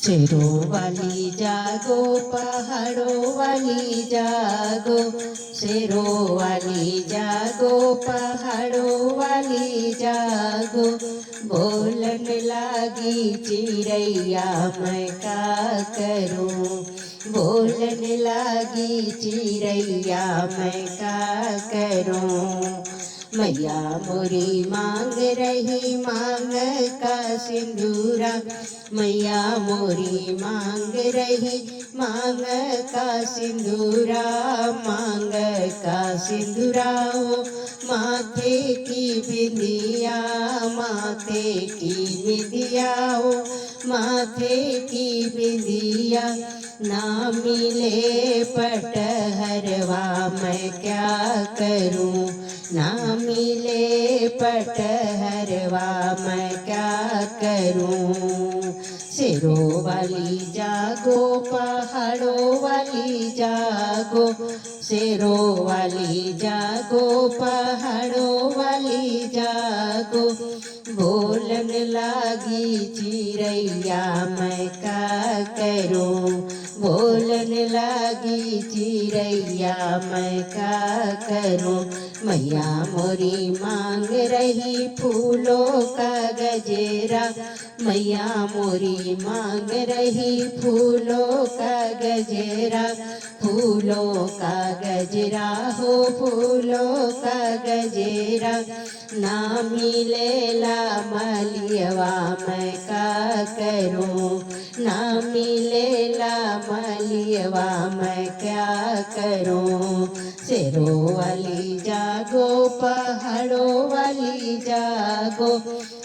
शेरों वाली जागो, पहाड़ों वाली जागो, शेरों वाली जागो, पहाड़ों वाली जागो। बोलन लागी चिड़ैया मैं का करूं, बोलन लागी चिड़ैया मैं का करूं। मैया मोरी मांग रही मांग का सिंदूरा, मैया मोरी मांग रही मांग का सिंदूरा, मांग का सिंदूरा हो माथे की बिंदिया, माथे की बिंदिया हो माथे की बिंदिया। ना मिले पटहरवा मैं क्या करूं, ना मिले पटहरवा मैं क्या करूं। शेरों वाली जागो, पहाड़ों वाली जागो, शेरों वाली जागो, पहाड़ों वाली जागो। बोलन लागी चिड़ैया मैं का करूं, बोलन लागी चिड़ैया मैं का करूं। मैया मोरी मांग रही फूलों का गजेरा, मैया मोरी मांग रही फूलों का गजेरा, फूलों का गजरा हो फूलों का गजेरा। ना मिलेला मलियवा मैं का करूं, ना मिलेला मलियवा मैं क्या करूं। शेरों वाली जागो, पहाड़ों वाली जागो,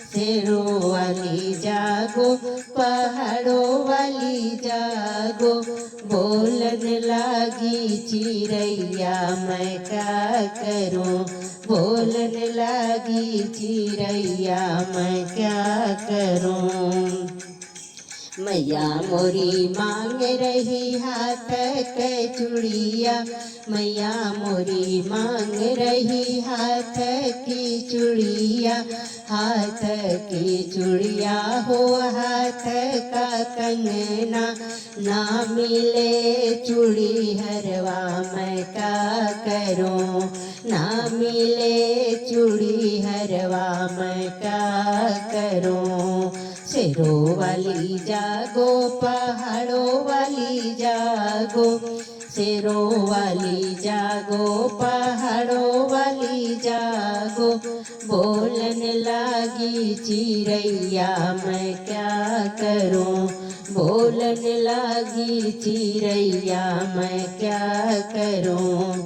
शेरों वाली जागो, पहाड़ों वाली जागो। बोलन लागी चिड़ैया मैं क्या करूं, बोलन लागी चिड़ैया मैं क्या करूं। मैया मोरी मांग रही हाथ के चूड़िया, मैया मोरी मांग रही हाथ की चूड़िया, हाथ की चूड़िया हो हाथ का कंगना। ना मिले चूड़ी हरवा मैं का करूं, ना मिले चूड़ी हरवा मैं का करूं। शेरों वाली जागो, पहाड़ों वाली जागो, शेरों वाली जागो, पहाड़ों वाली जागो। बोलन लागी चिड़ैया मैं क्या करूं, बोलन लागी चिड़ैया मैं क्या करूं।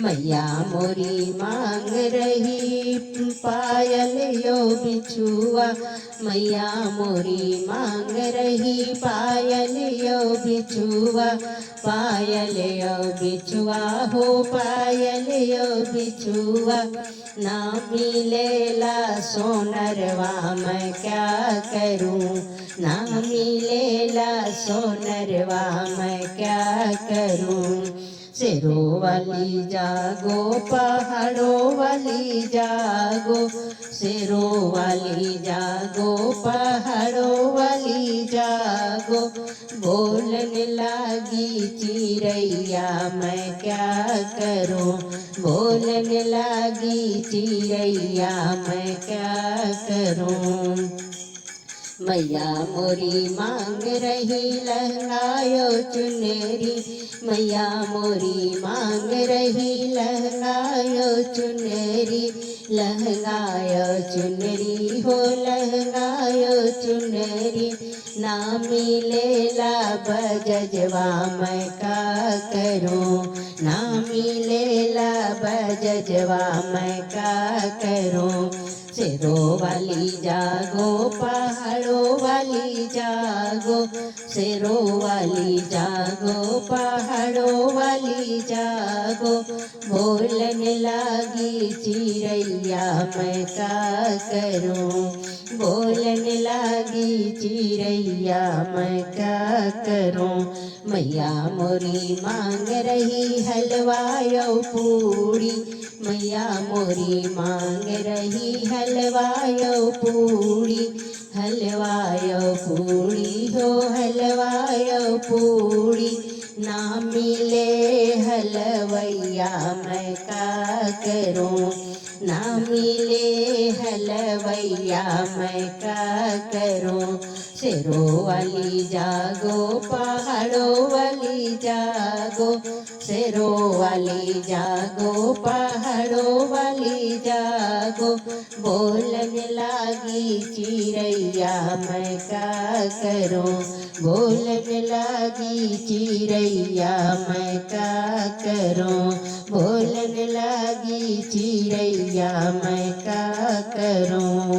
मैया मोरी मांग रही पायल यो बिछुआ, मैया मोरी मांग रही पायल यो बिछुआ, पायल यो बिछुआ हो पायल यो बिछुआ। ना मिलेला सोनरवा मैं क्या करूं, ना मिलेला सोनरवा मैं क्या करूं। शेरों वाली जागो, पहाड़ों वाली जागो, शेरों वाली जागो, पहाड़ों वाली जागो। बोलन लागी चिड़ैया मैं क्या करूं, बोलन लागी चिड़ैया मैं क्या करूं। मैया मोरी मांग रही लहंगायो चुनरी, मैया मोरी मांग रही लहंगायो चुनरी, लहंगायो चुनरी हो लहंगायो चुनरी। ना मिलेला बजजवा मैं का करूं, ना मिलेला बजजवा मैं का करूं। शेरों वाली जागो, पहाड़ों वाली जागो, शेरों वाली जागो, पहाड़ों वाली जागो। बोलन लागी चिड़ैया मैं का करूं, बोलन लागी चिड़ैया मैं क्या करूं। मैया मोरी मांग रही हलवायो पूड़ी, मैया मोरी मांग रही हलवायो पूड़ी, हलवायो पूड़ी हो हलवा पूड़ी ना मिले हलवैया मैं का करूं, ना मिले हलवैया मैं का करूं। शेरों वाली जागो पहाड़ों वाली जागो, शेरों वाली जागो पहाड़ों वाली जागो। बोलने लागी चिड़ैया मैं का करूं, बोलने लागी चिड़ैया मैं का करूं, बोलने लागी चिड़ैया मैं का करूं।